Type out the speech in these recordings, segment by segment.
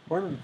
Morning.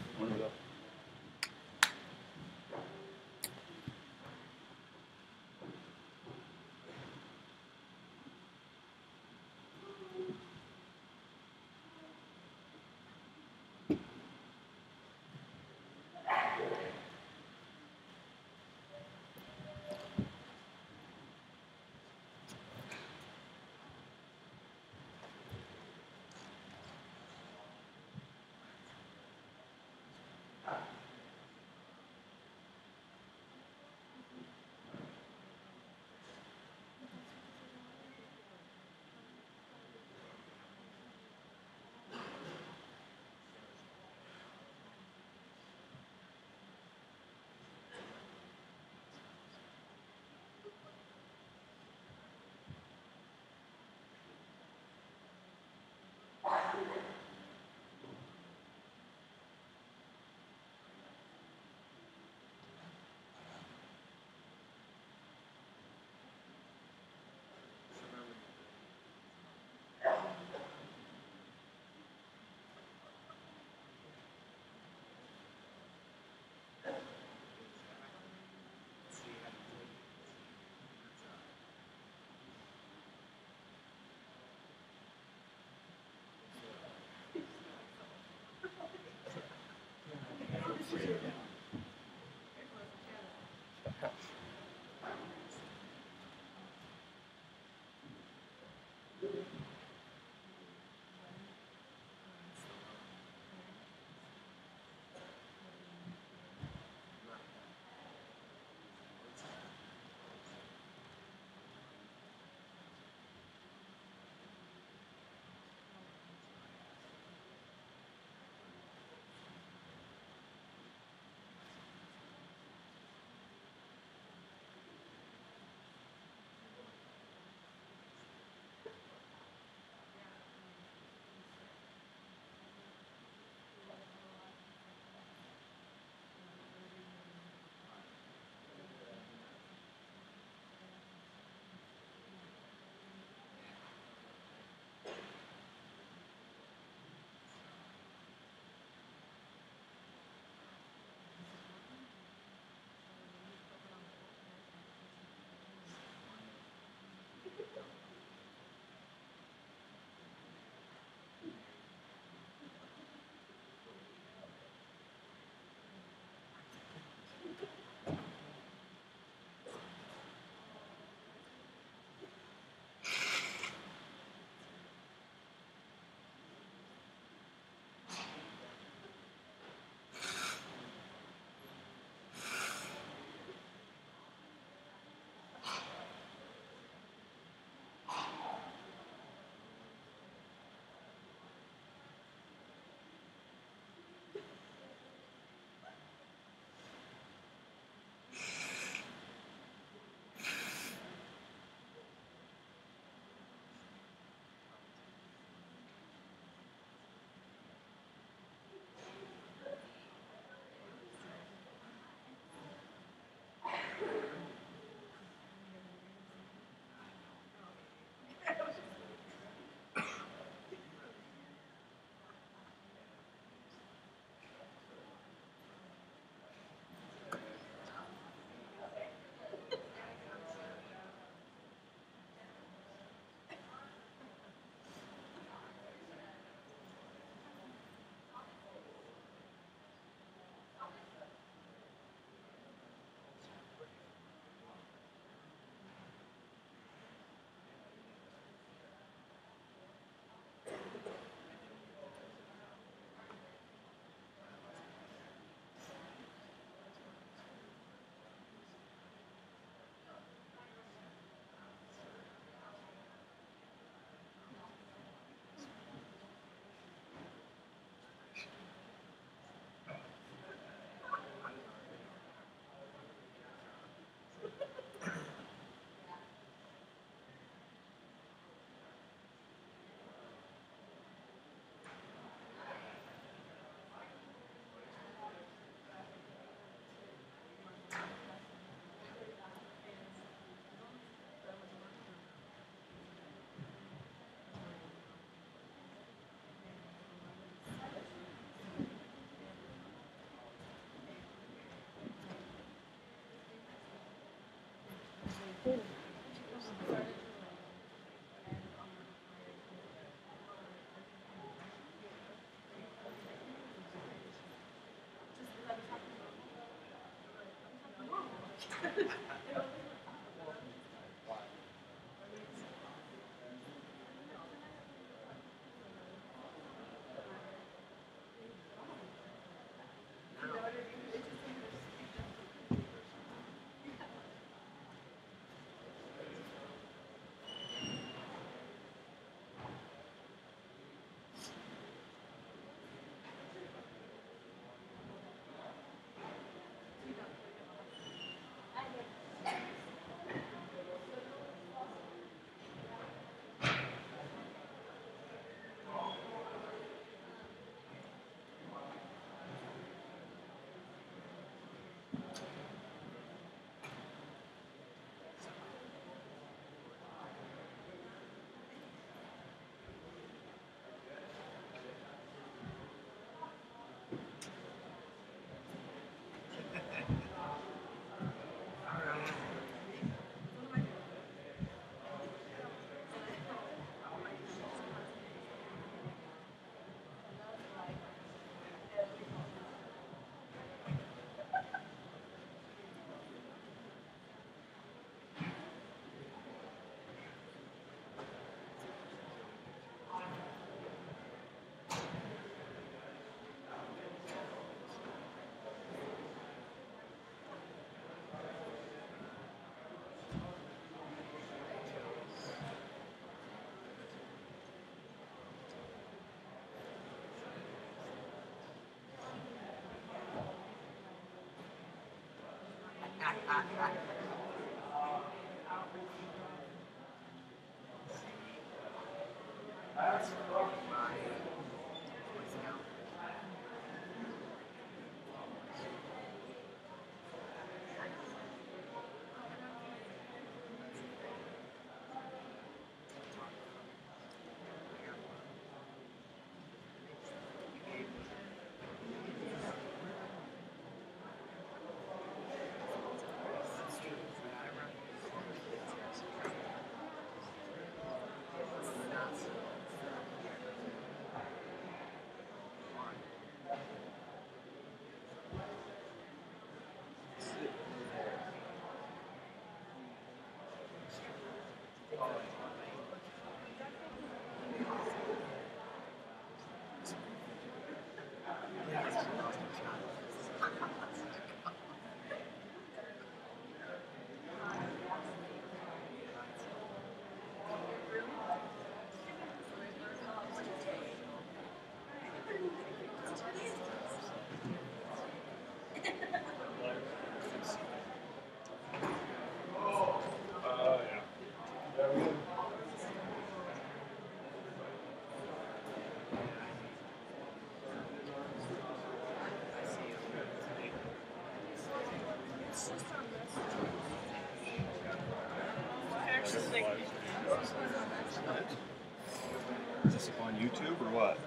Is this up on YouTube or what?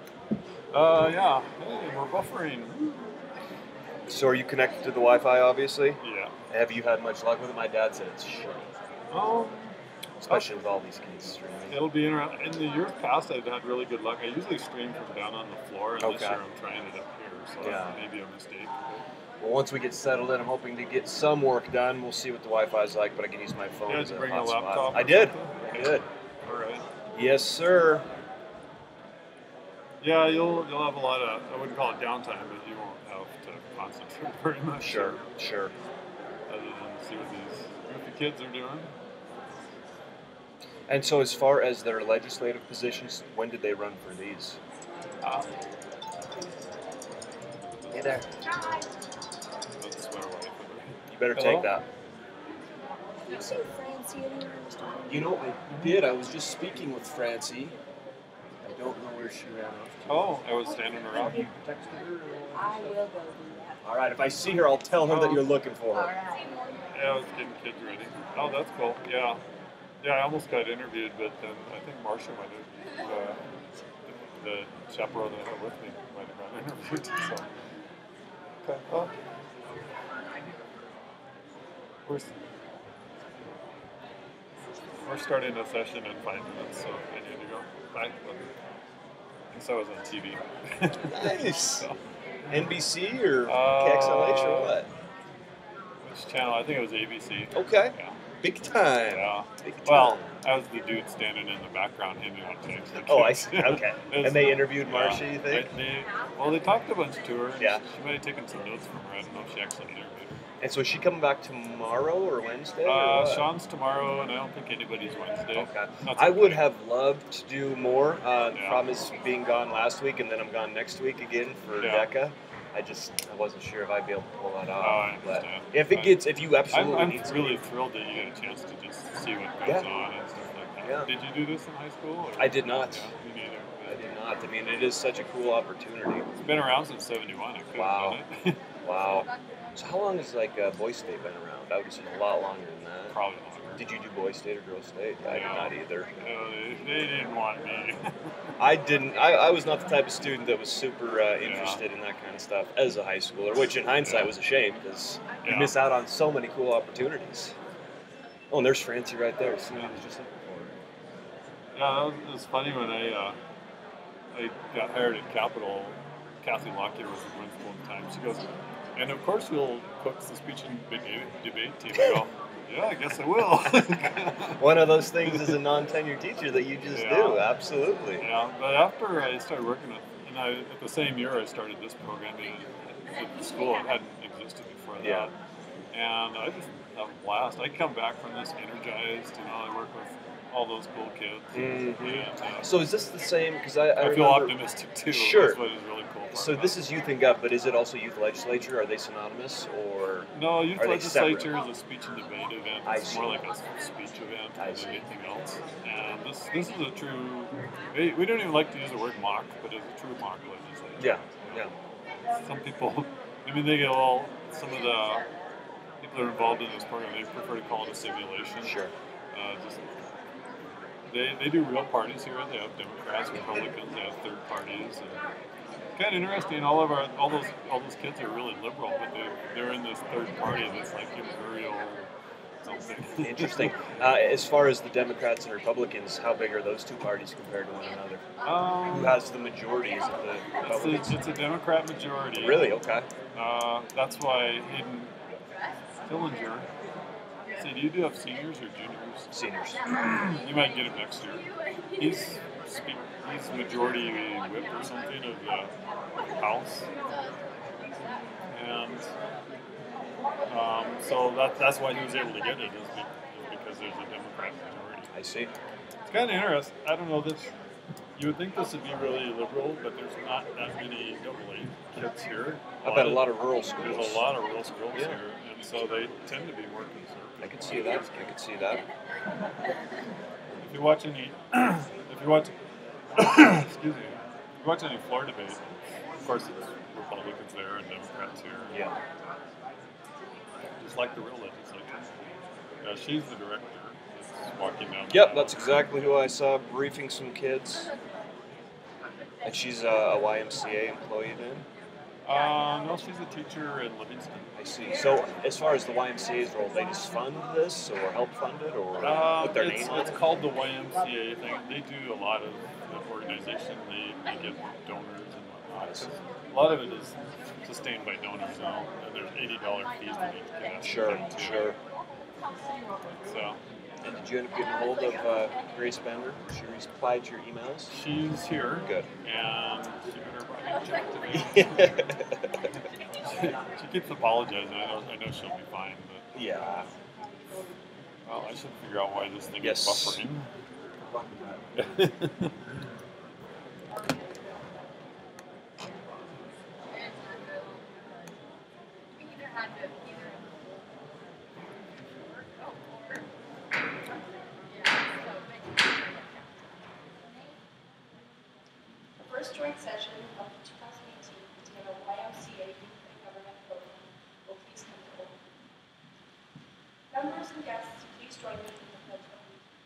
Yeah. Hey, we're buffering. So are you connected to the Wi-Fi, obviously? Yeah. Have you had much luck with it? My dad said it's shitty. Especially with all these kids streaming. It'll be interesting. In the years past, I've had really good luck. I usually stream from down on the floor, and this year I'm trying it up here, so that's maybe a mistake. Well, once we get settled in, I'm hoping to get some work done. We'll see what the Wi-Fi is like, but I can use my phone as a bring a hotspot. laptop. I did. Okay. I did. All right. Yes, sir. Yeah, you'll have a lot of, I wouldn't call it downtime, but you won't have to concentrate very much. Sure. Other than see what these goofy kids are doing. And so as far as their legislative positions, when did they run for these? Hey there. Hi. That's my wife. You better take that. Did you see Francie anywhere? You know, I did. I was just speaking with Francie. I don't know where she ran off to. Oh, I was standing around. You texted her? I will go do that. All right, if I see her, I'll tell her that you're looking for her. All right. Yeah, I was getting kids ready. Oh, that's cool. Yeah. Yeah, I almost got interviewed, but then I think Marcia might have, the chaperone that I had with me might have got interviewed. So. Okay. Oh. We're starting a session in 5 minutes, so I need to go. Bye. I was on TV. Nice. So. NBC or KXLH or what? which channel? I think it was ABC. Okay. Yeah. Big time. Yeah. Big time. Well, I was the dude standing in the background handing out checks. Oh, I see. Okay. It was- And they interviewed Marcia, you think? They talked a bunch to her. And Yeah. She might have taken some notes from her. I don't know if she actually interviewed her. And so is she coming back tomorrow or Wednesday? Or what? Sean's tomorrow, and I don't think anybody's Wednesday. Okay. That's I would okay. have loved to do more. The Yeah. problem is being gone last week, and then I'm gone next week again for Yeah. DECA. I wasn't sure if I'd be able to pull that off. Oh, I But understand. if you absolutely I'm need really thrilled that you got a chance to just see what goes Yeah. on and stuff like that. Yeah. Did you do this in high school? Or? I did not. Yeah, me neither. I did not. I mean, it is such a cool opportunity. It's been around since '71. I could Wow. have done it. Wow. So how long has Boy State been around? I would assume a lot longer than that. Probably longer. Did you do Boy State or Girl State? I did No. not either. No, they didn't want me. I didn't. I was not the type of student that was super interested in that kind of stuff as a high schooler, which in hindsight was a shame because you Yeah. miss out on so many cool opportunities. Oh, and there's Francie right there. See what I was just looking for. Yeah, it was funny when I got hired at Capitol. Kathy Lockyer was the principal at the time. She goes, and of course you'll coach the speech and debate team. I go, yeah, I guess I will. One of those things as a non-tenured teacher that you just Yeah. do. Absolutely. Yeah, but after I started working at the same year I started this program at the school. It hadn't existed before that. Yeah. And I just have a blast. I come back from this energized. I work with all those cool kids. Mhm. And, So is this the same? Because I I feel remember- optimistic too. Sure. That's what is really cool. So this is Youth and Gov, but is it also Youth Legislature? Are they synonymous or? No, youth Are they legislature separate? is a speech and debate event. I It's more see. like a speech event I than see. anything else. And this is a true. We don't even like to use the word mock, but it's a true mock legislature. Yeah. You Yeah. know, some people, they get all. Some of the people that are involved in this program, they prefer to call it a simulation. Sure. Just they do real parties here. They have Democrats, Republicans, they have third parties. And it's kind of interesting. All those kids are really liberal, but they're in this third party that's like imperial something. Interesting. As far as the Democrats and Republicans, how big are those two parties compared to one another? Who has the majority? Is it the Republicans? It's a Democrat majority. Really? Okay. That's why Hayden Fillinger. See, do you have seniors or juniors? Seniors. You might get him next year. He's majority whip or something of the House, and so that's why he was able to get it is because there's a Democrat majority. I see. It's kind of interesting. I don't know this. You would think this would be really liberal, but there's not that many AA kids here. I bet a lot of rural schools. There's a lot of rural schools Yeah. here, and so they tend to be more conservative. I could see that. I could see that. If you watch any, excuse me, if you watch any floor debate, of course it's Republicans there and Democrats here. Yeah. Just like the real legislature. She's the director that's walking down. Yep, that's exactly who I saw briefing some kids. And she's a YMCA employee then? No, she's a teacher in Livingston. I see. So as far as the YMCA's role, they just fund this or help fund it or put their name on It's it? called the YMCA thing. They do a lot of the organization. They get donors and whatnot. 'Cause a lot of it is sustained by donors now. And there's $80 fees that need to get. Sure, sure. So And did you end up getting a hold of Grace Bender? She replied to your emails? she's here. Good. And she better bring a check to me. She keeps apologizing. I know she'll be fine, but Yeah. well, I should figure out why this thing Yes. is buffering. The first joint session of the 2018 Montana YMCA Youth and Government Program will please come to order. Members and guests, please join me in the pledge of allegiance.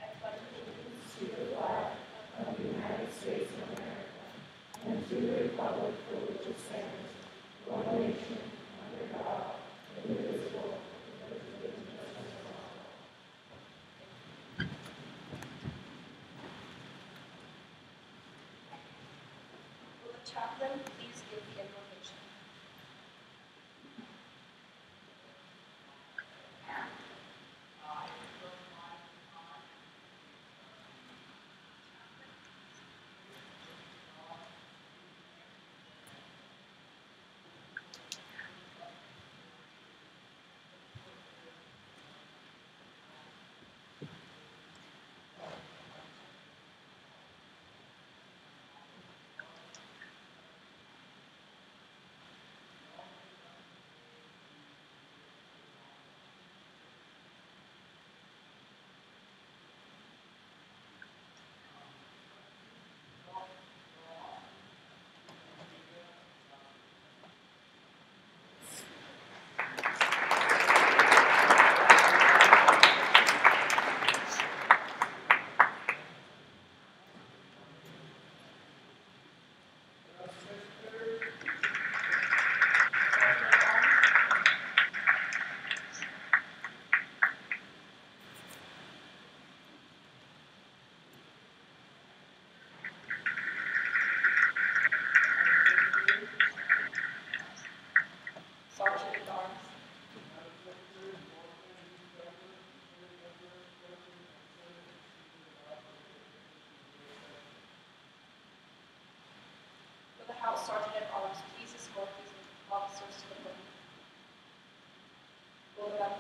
I pledge allegiance to the flag of the United States of America and to the republic for which it stands, one nation, under God, indivisible, with liberty and justice for all. Will the chaplain please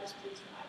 Judges, please rise.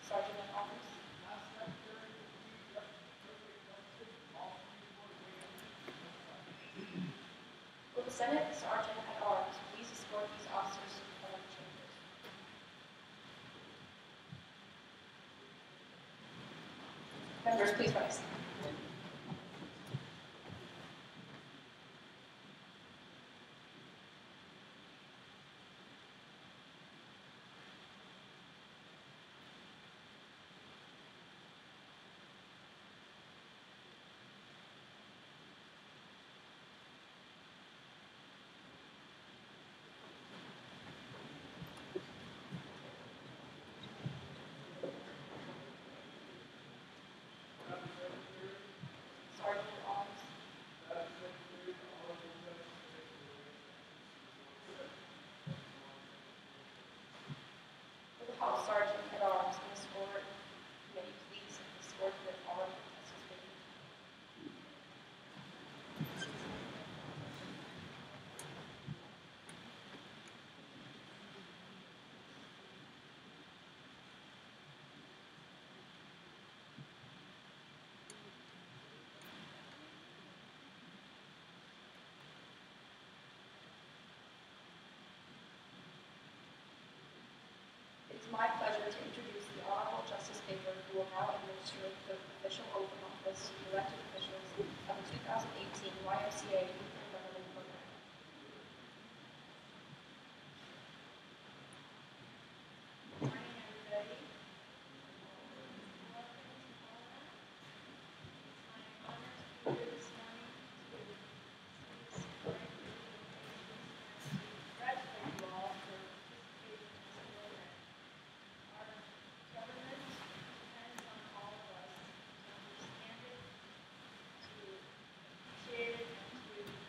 Sergeant at Arms. Will the Senate Sergeant at Arms please escort these officers to the front of the chambers? Members, please rise. Sergeant at Arms. Will the House Sergeant at Arms and escort committee please escort the Armed Justice Committee? It is my pleasure to introduce the Honorable Justice Paper who will now administer the official oath of office to elected officials of the 2018 YMCA Youth and Government Program. Good morning, everybody. Welcome to Parliament. It's my honor to be here this morning to see this great group of patients and to congratulate you all for participating in this program. Our government depends on all of us to understand it, to appreciate it, and to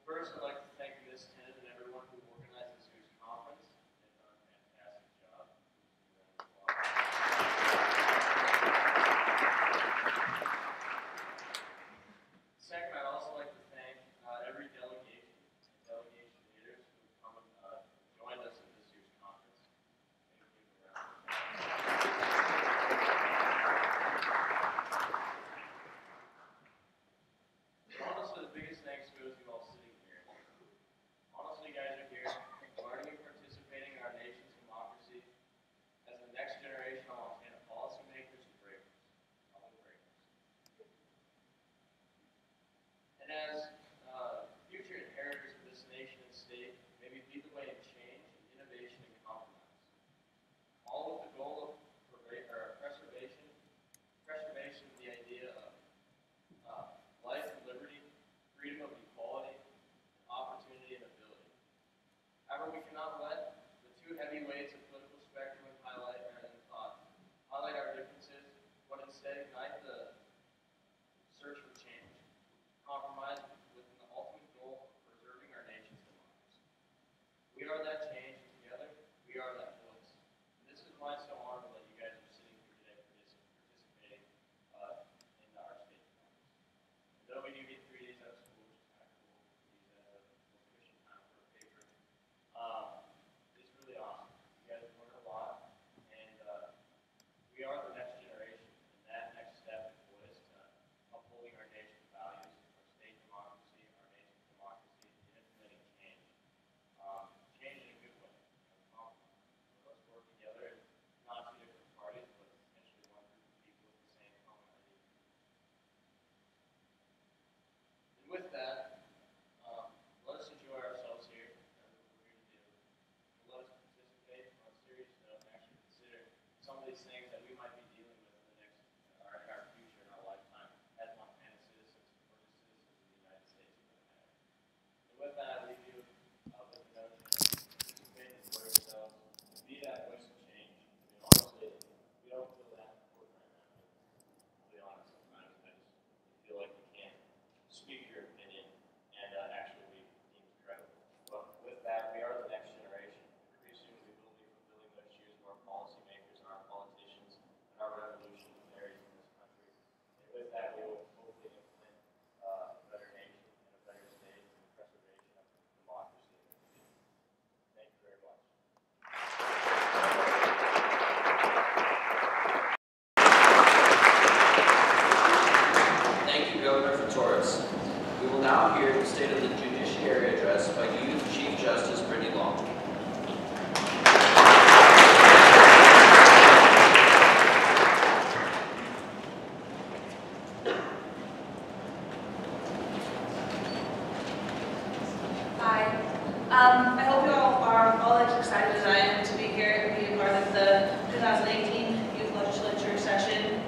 First, I'd like to thank Ms. Tennant and everyone who organized this year's conference. They've done a fantastic job. Second, I'd also like to thank every delegation and delegation leaders who have come and joined us at this year's conference. Maybe give them a round of applause. Honestly, the biggest thanks goes to you all sitting here. Honestly, you guys are here learning and participating in our nation's democracy as the next generation of Montana policymakers and breakers, public breakers. And as future inheritors of this nation and state, may we lead the way in change, innovation, and compromise. All with the goal of preservation of the idea of life and liberty, freedom of equality, opportunity, and ability. However, we cannot let the two heavy weights of political spectrum highlight our differences, but instead ignite the search for change, compromise with the ultimate goal of preserving our nation's democracy. We are that change, and together we are that voice. And this is why it's so honorable that you guys are sitting here today participating in our state democracy. And though we do get 3 days out of school, which is kind of cool, use that as a motivation time for a paper, it's really awesome. You guys have learned a lot, and we are the next generation, and that next step was upholding our nation's values, our state democracy, our nation's democracy, and implementing change. Change in a good way, compromise. Let's work together, not two different parties, but essentially one group of people with the same common idea. And with that, let us enjoy ourselves here. That's what we're here to do. And let us participate on a serious note and actually consider some of these things that we might be dealing with in the next, in our future, in our lifetime, as Montana citizens or just citizens of the United States for that matter. And with that, I leave you with the notion of participate, enjoy yourselves, be that voice of change. I mean, honestly, we don't feel that important right now. I'll be honest, sometimes I just feel like we can't speak your opinion and actually be deemed credible. But with that, we are the next generation. Increasingly, we will be fulfilling those shoes of our policymakers and our politicians and our revolutionaries in this country. And with that, we will hopefully implement a better nation and a better state and the preservation of democracy in the future. Thank you very much. Thank you, Governor Fatoris. We will now hear the State of the Judiciary address by Youth Chief Justice Brittany Long. Hi. I hope you all are as excited as I am to be here and be a part of the 2018 Youth Legislature session.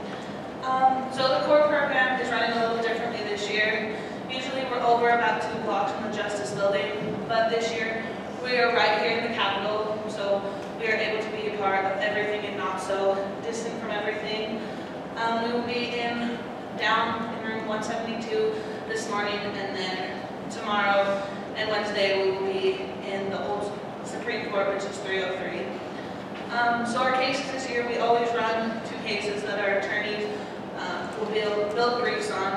So the core program is running a little differently this year. Usually we're over about 2 blocks from the Justice Building, but this year we are right here in the Capitol, so we are able to be a part of everything and not so distant from everything. We will be down in room 172 this morning, and then tomorrow and Wednesday we will be in the old Supreme Court, which is 303. So our cases this year, we always run 2 cases that our attorneys will build briefs on.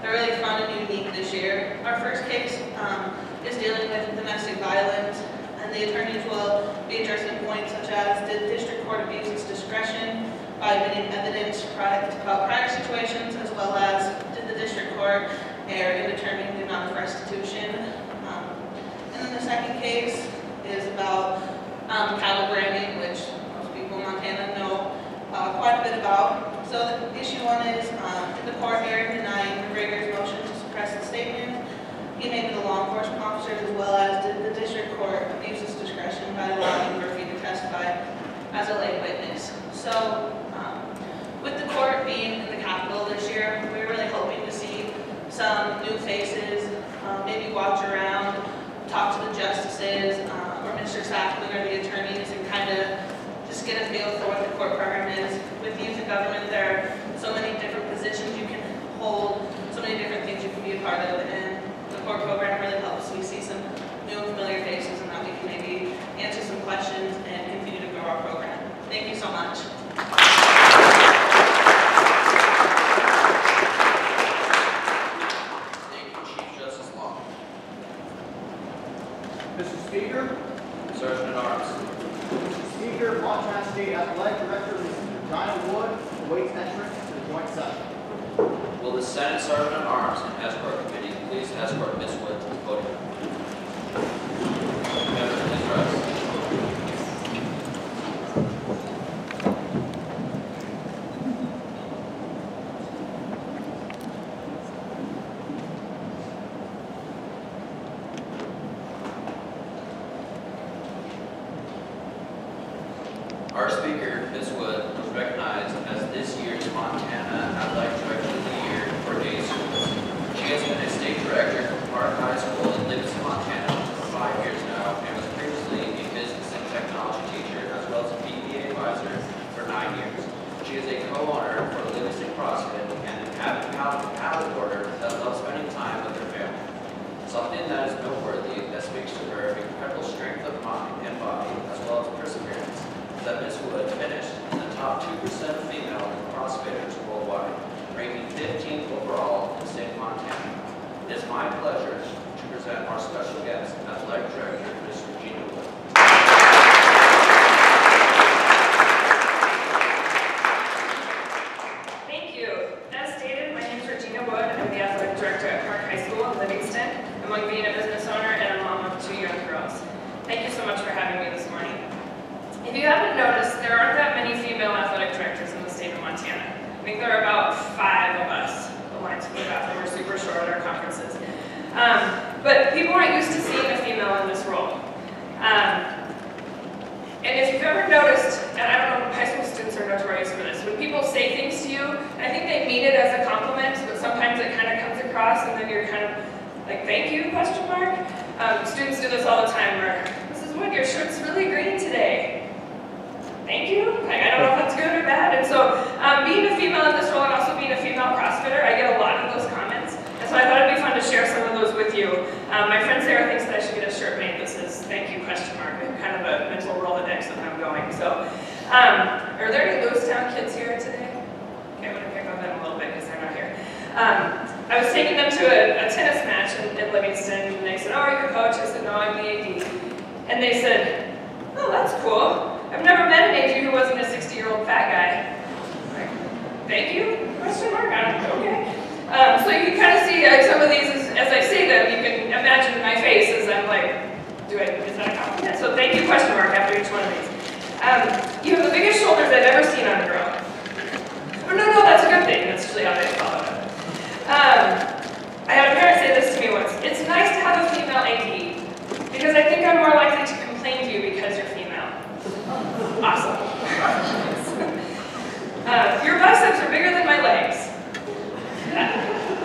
They're really fun and unique this year. Our first case is dealing with domestic violence, and the attorneys will be addressing points such as, did the district court abuse its discretion by admitting evidence about prior situations, as well as did the district court err in determining the amount of restitution. And then the second case is about cattle branding, which most people in Montana know quite a bit about. So the issue 1 is, did the court err in denying McGregor's motion to suppress the statement he made to the law enforcement officers, as well as did the district court abuse its discretion by allowing Murphy to testify as a lay witness. So with the court being in the Capitol this year, we're really hoping to see some new faces, maybe walk around, talk to the justices, or Mr. Sackman or the attorneys, and kind of just get a feel for what the court program is. With youth in government, there are so many different positions you can hold, so many different things you can be a part of, and the court program really helps Speaker. Sergeant at Arms. Speaker, Montana State Athletic Director, Mrs. Regina Wood, awaits entrance to the joint session. Will the Senate Sergeant at Arms and Escort Committee please escort Ms. Wood to the podium? Members, please rise. Our speaker, Ms. Wood, was recognized as this year's Montana Athletic Director of the Year for day schools. She has been a state director for Park High School in Livingston, Montana for 5 years now and was previously a business and technology teacher as well as a BPA advisor for 9 years. She is a co-owner for Livingston CrossFit and an avid paddleboarder that loves spending time with her family. Something that is noteworthy that speaks to her incredible strength of mind and body as well as perseverance that Ms. Wood finished in the top 2% of female CrossFitters worldwide, ranking 15th overall in the state of Montana. It is my pleasure to present our special guest, Athletic Director, Ms. Regina Wood. Thank you. As stated, my name is Regina Wood. I'm the Athletic Director at Park High School in Livingston, among being a business owner and a mom of 2 young girls. Thank you so much for having me this morning. If you haven't noticed, there aren't that many female athletic directors in the state of Montana. I think there are about 5 of us. The lines for the bathroom are super short at our conferences. But people aren't used to seeing a female in this role. And if you've ever noticed, and I don't know, high school students are notorious for this, when people say things to you, and I think they mean it as a compliment, but sometimes it kind of comes across and then you're kind of like, thank you, question mark? Students do this all the time where, Mrs. Wood, your shirt's really green today. Thank you. I don't know if that's good or bad. And so being a female in this role and also being a female CrossFitter, I get a lot of those comments. And so I thought it'd be fun to share some of those with you. My friend Sarah thinks that I should get a shirt made that says thank you question mark, and kind of a mental Rolodex of how I'm going. So are there any Lewistown kids here today? Okay, I'm going to pick on them a little bit because they're not here. I was taking them to a tennis match in Livingston, and they said, oh, are you your coach? I said, no, I'm the AD. And they said, oh, that's cool. I've never met an AD who wasn't a 60-year-old fat guy. Like, thank you? Question mark? Okay. So you can kind of see some of these, as I say them, you can imagine my face as I'm like, is that a compliment? So thank you, question mark, after each one of these. You have the biggest shoulders I've ever seen on a girl. Oh, no, that's a good thing. That's usually how they follow it. I had a parent say this to me once. It's nice to have a female AD, because I think I'm more likely to complain to you because you're female. Awesome. Your biceps are bigger than my legs.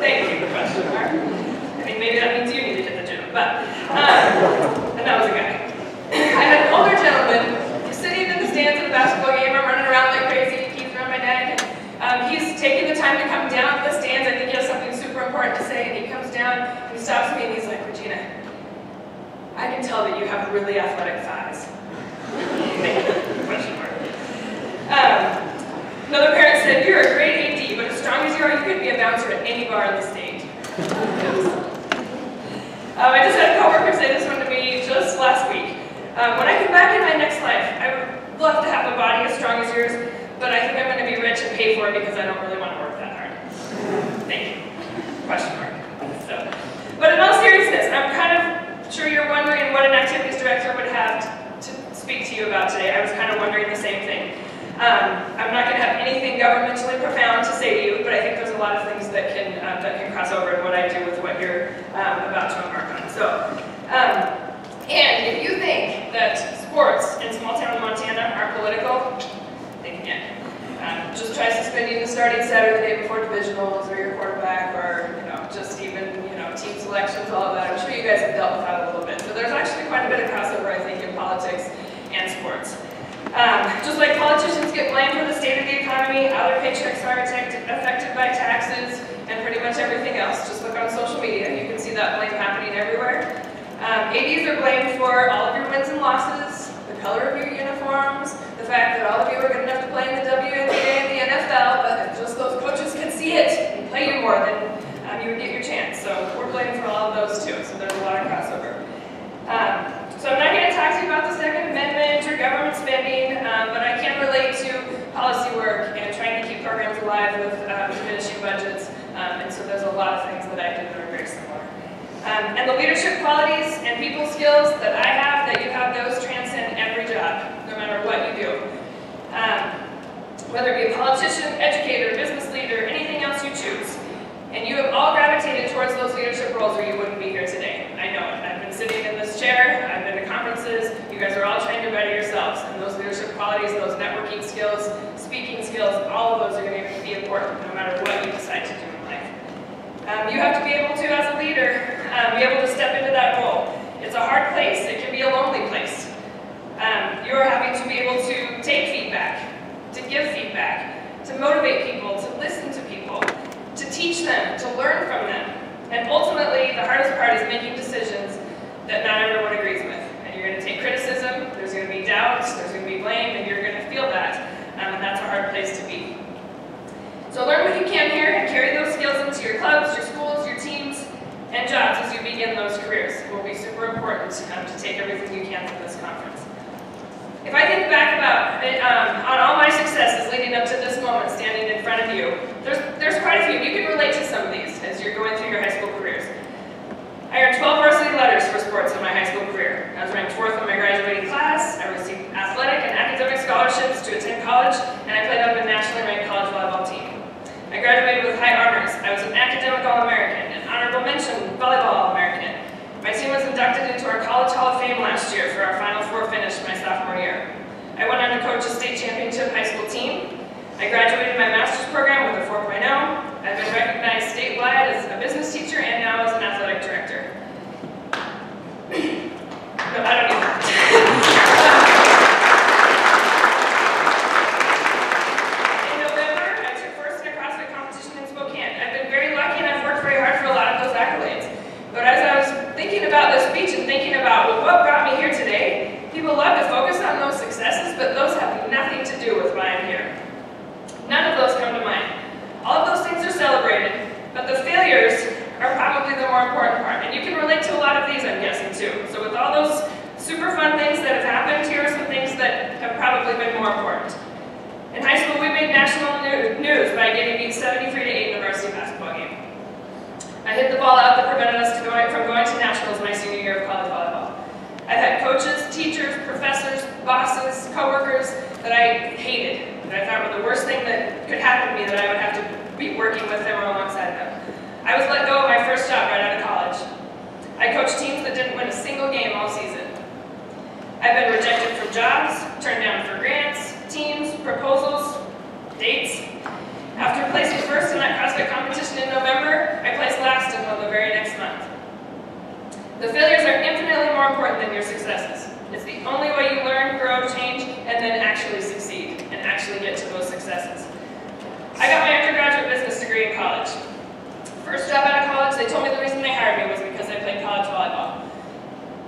Thank you, question mark. I think maybe that means you need to hit the gym, but, and that was a guy. I had an older gentleman sitting in the stands at a basketball game. I'm running around like crazy, he keeps around my neck, and he's taking the time to come down to the stands. I think he has something super important to say, and he comes down, and he stops me, and he's like, Regina, I can tell that you have really athletic thighs. Question mark. Another parent said, you're a great AD, but as strong as you are, you could be a bouncer at any bar in the state. I just had a coworker say this one to me just last week. When I come back in my next life, I would love to have a body as strong as yours, but I think I'm going to be rich and pay for it because I don't really want to work that hard. Thank you. Question mark. So, but in all seriousness, I'm kind of sure you're wondering what an activities director would have to speak to you about today. I was kind of wondering the same thing. I'm not going to have anything governmentally profound to say to you, but I think there's a lot of things that can cross over in what I do with what you're about to embark on. So, and if you think that sports in small town Montana are political, think again. Just try suspending the starting set or the day before divisionals or your quarterback or just even team selections, all of that. I'm sure you guys have dealt with that a little bit. So there's actually quite a bit of crossover, I think, in politics and sports. Just like politicians get blamed for the state of the economy, other paychecks are affected by taxes and pretty much everything else. Just look on social media, you can see that blame happening everywhere. ADs are blamed for all of your wins and losses, the color of your uniforms, the fact that all of you are good enough to play in the WNBA and the NFL, but if just those coaches can see it and play you more, then you would get your chance. So we're blamed for all of those too, so there's a lot of crossover. So I'm not And the leadership qualities and people skills that I have, that you have, those transcend every job, no matter what you do. Whether it be a politician, educator, business leader, anything else you choose. And you have all gravitated towards those leadership roles or you wouldn't be here today. I know it. I've been sitting in this chair, I've been to conferences, you guys are all trying to better yourselves. And those leadership qualities, those networking skills, speaking skills, all of those are going to be important no matter what you decide to do in life. You have to be able to, as a leader, be able to step into that role. It's a hard place, it can be a lonely place. You are having to be able to take feedback, to give feedback, to motivate people, to listen to people, to teach them, to learn from them. And ultimately, the hardest part is making decisions that not everyone agrees with. And you're going to take criticism, there's going to be doubts, there's going to be blame, and you're going to feel that. And that's a hard place to be. So learn what you can here and carry those skills into your clubs, your schools, your teams, and jobs as you begin those careers. It will be super important to take everything you can from this conference. If I think back about on all my successes leading up to this moment standing in front of you, there's quite a few. You can relate to some of these as you're going through your high school careers. I earned 12 varsity letters for sports in my high school career. I was ranked 4th in my graduating class. I received athletic and academic scholarships to attend college, and I played on a nationally ranked college volleyball team. I graduated with high honors. I was an academic All-American, an honorable mention volleyball All-American. My team was inducted into our College Hall of Fame last year for our Final Four finish my sophomore year. I went on to coach a state championship high school team. I graduated my master's program with a 4.0. I've been recognized statewide as a business teacher and now as an athletic director. No, I don't need that. In November, I took first in a CrossFit competition in Spokane. I've been very lucky and I've worked very hard for a lot of those accolades. But as I was thinking about this speech and thinking about, well, what brought me here today, people love to focus on those successes, but those have nothing to do with why I'm here. None of those come to mind. All of those things are celebrated, but the failures are probably the more important part. And you can relate to a lot of these, I'm guessing, too. So with all those super fun things that have happened, here are some things that have probably been more important. In high school, we made national news by getting beat 73-8 in the varsity basketball game. I hit the ball out that prevented us from going to nationals my senior year of college volleyball. I've had coaches, teachers, professors, bosses, coworkers that I hated, that I thought were the worst thing that could happen to me, that I would have to be working with them or alongside them. I was let go of my first job right out of college. I coached teams that didn't win a single game all season. I've been rejected from jobs, turned down for grants, teams, proposals, dates. After placing first in that CrossFit competition in November, I placed last in one the very next month. The failures are infinitely more important than your successes. It's the only way you learn, grow, change, and then actually succeed, and actually get to those successes. I got my undergraduate business degree in college. First job out of college, they told me the reason they hired me was because I played college volleyball.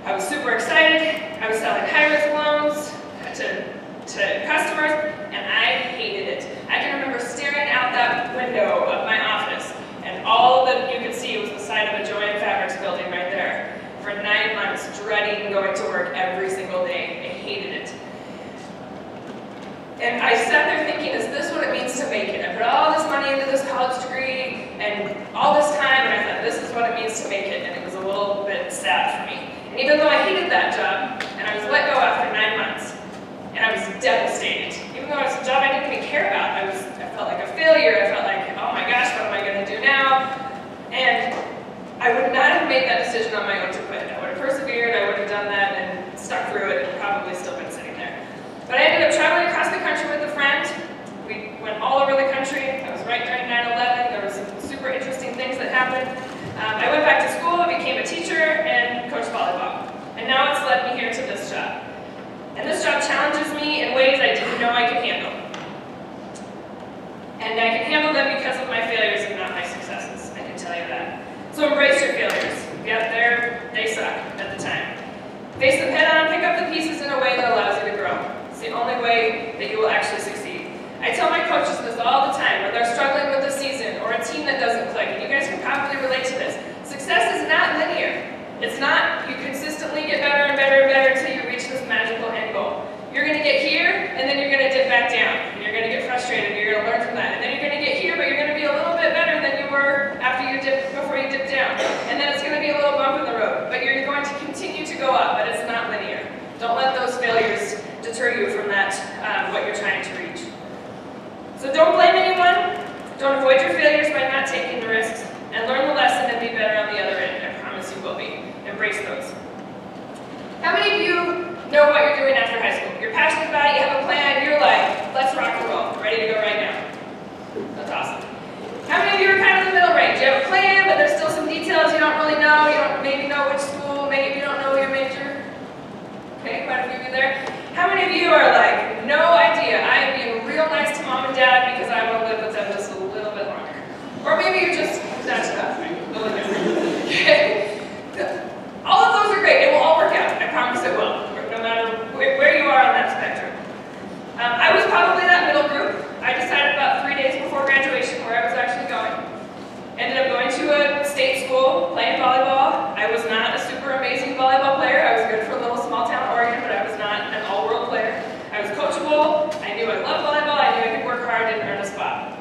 I was super excited. I was selling high-risk loans to customers, and I hated it. I can remember staring out that window of my office, and all that you could see was the side of a Joanne Fabrics building right there. For 9 months, dreading going to work every single day. I hated it. And I sat there thinking, is this what it means to make it? I put all this money into this college degree, and all this time, and I thought, this is what it means to make it, and it was a little bit sad for me. And even though I hated that job, and I was let go after 9 months, and I was devastated. Even though it was a job I didn't even care about, I felt like a failure. I felt like, oh my gosh, what am I going to do now? And I would not have made that decision on my own to quit. I would have persevered, I would have done that, and stuck through it, and probably still been sitting there. But I ended up traveling across the country with a friend. We went all over the country. I was right during 9/11. There were some super interesting things that happened. I went back to school, became a teacher, and coached volleyball. And now it's led me here to this job. And this job challenges me in ways I didn't know I could handle. And I can handle them because of my failures and not my successes, I can tell you that. So embrace your failures. Yeah, they suck at the time. Face them head on, pick up the pieces in a way that allows you to grow. It's the only way that you will actually succeed. I tell my coaches this all the time when they're struggling with a season or a team that doesn't click, and you guys can probably relate to this. Success is not linear. It's not you consistently get better and better and better until you reach this magical end goal. You're going to get here, and then you're going to dip back down. And you're going to get frustrated, and you're going to learn from that. And then you're going to get here, but you're going to be a little bit better than you were before you dipped down. And then it's going to be a little bump in embrace those. How many of you know what you're doing after high school? You're passionate about it, you have a plan, you're like, let's rock and roll, ready to go right now. That's awesome. How many of you are kind of in the middle range? You have a plan, but there's still some details you don't really know. You don't maybe know which school, maybe you don't know your major. Okay, quite a few of you there. How many of you are like, no idea, I am being real nice to mom and dad because I want to live with them just a little bit longer. Or maybe you're just, that's enough, right? Okay. All of those are great. It will all work out. I promise it will, no matter where you are on that spectrum. I was probably that middle group. I decided about 3 days before graduation where I was actually going. Ended up going to a state school, playing volleyball. I was not a super amazing volleyball player. I was good for a little small town Oregon, but I was not an all-world player. I was coachable. I knew I loved volleyball. I knew I could work hard and earn a spot.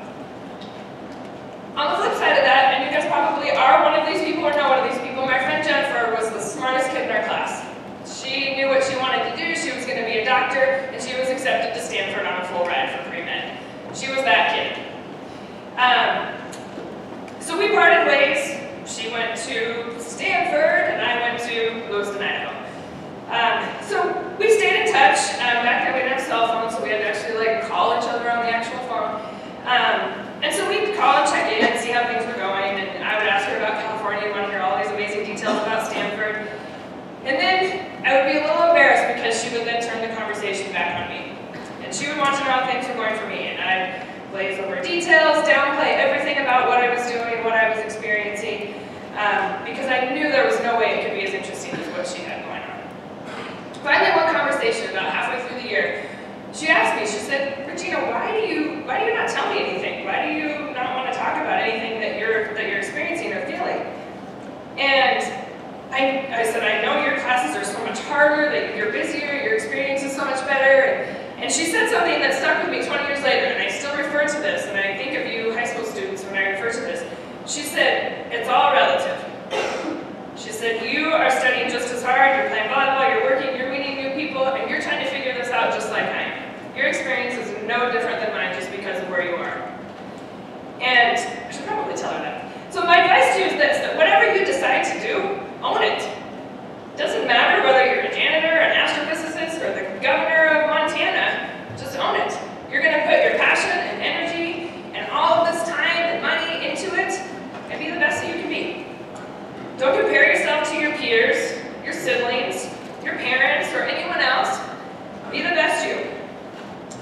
On the flip side of that, and you guys probably are one of these people or know one of these people, my friend Jennifer was the smartest kid in our class. She knew what she wanted to do, she was going to be a doctor, and she was accepted to Stanford on a full ride for pre-med. She was that kid. So we parted ways. She went to Stanford, and I went to Lewiston, Idaho. So we stayed in touch. Back then we didn't have cell phones, so we had to actually like call each other on the actual phone. And so we'd call and check in and see how things were going, and I would ask her about California and want to hear all these amazing details about Stanford. And then I would be a little embarrassed because she would then turn the conversation back on me. And she would want to know how things were going for me, and I'd glaze over details, downplay everything about what I was doing, what I was experiencing, because I knew there was no way it could be as interesting as what she had going on. Finally, one conversation about halfway through the year, she asked me, she said, Regina, why do you not tell me anything? Why do you not want to talk about anything that you're experiencing or feeling? And I said, I know your classes are so much harder, that you're busier, your experience is so much better. And she said something that stuck with me 20 years later, and I still refer to this, and I think of you high school students when I refer to this. She said, it's all relative. She said, you are studying just as hard, you're playing volleyball, you're working, you're meeting new people, and you're trying to figure this out just like I am. Your experience is no different than mine just because of where you are. And I should probably tell her that. So my advice to you is this, that whatever you decide to do, own it. It doesn't matter whether you're a janitor, an astrophysicist, or the governor of Montana, just own it. You're going to put your passion and energy and all of this time and money into it and be the best that you can be. Don't compare yourself to your peers, your siblings, your parents, or anyone else. Be the best you.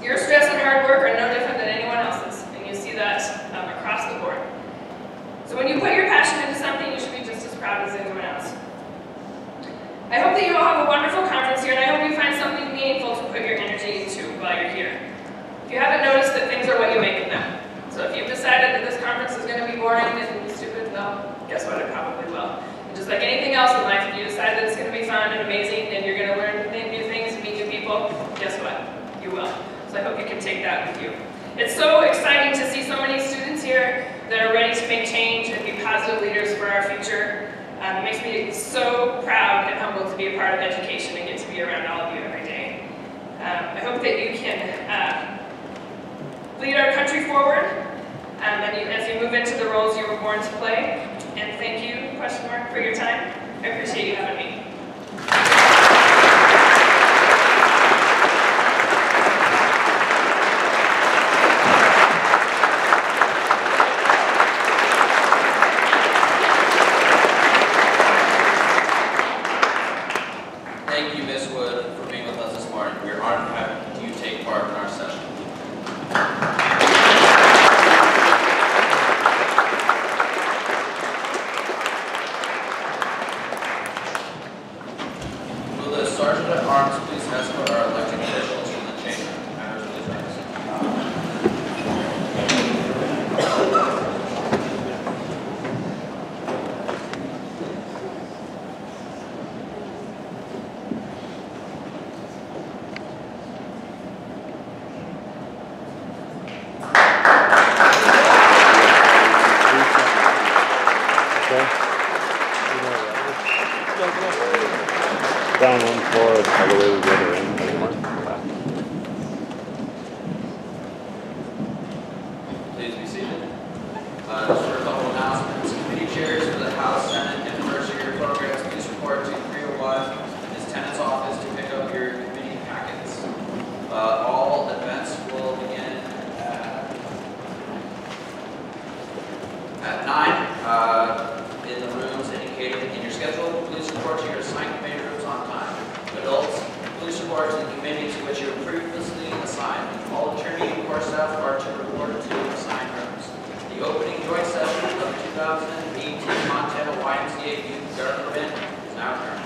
Your stress and hard work are no different than anyone else's, and you see that across the board. So when you put your passion into something, you should be just as proud as anyone else. I hope that you all have a wonderful conference here, and I hope you find something meaningful to put your energy into while you're here. If you haven't noticed that things are what you make of them. So if you've decided that this conference is going to be boring and stupid, well, guess what, it probably will. And just like anything else in life, if you decide that it's going to be fun and amazing, and you're going to learn new things and meet new people, guess what, you will. So I hope you can take that with you. It's so exciting to see so many students here that are ready to make change and be positive leaders for our future. It makes me so proud and humbled to be a part of education and get to be around all of you every day. I hope that you can lead our country forward as you move into the roles you were born to play. And thank you, for your time. I appreciate you having me. Thank you, Ms. Wood, for being with us this morning. We're honored to have you take part in our session. Will the Sergeant at Arms please escort our elected officials from the chamber? Members, please rise. Down one floor, all the way to the other end. Please be seated. Just for a couple announcements, committee chairs for the House, Senate, and First Year programs, please report to report to your assigned committee rooms on time. Adults, please report to the committee to which you were previously assigned. All intermediate core staff are to report to assigned rooms. The opening joint session of the 2018 Montana YMCA Youth Government is now adjourned.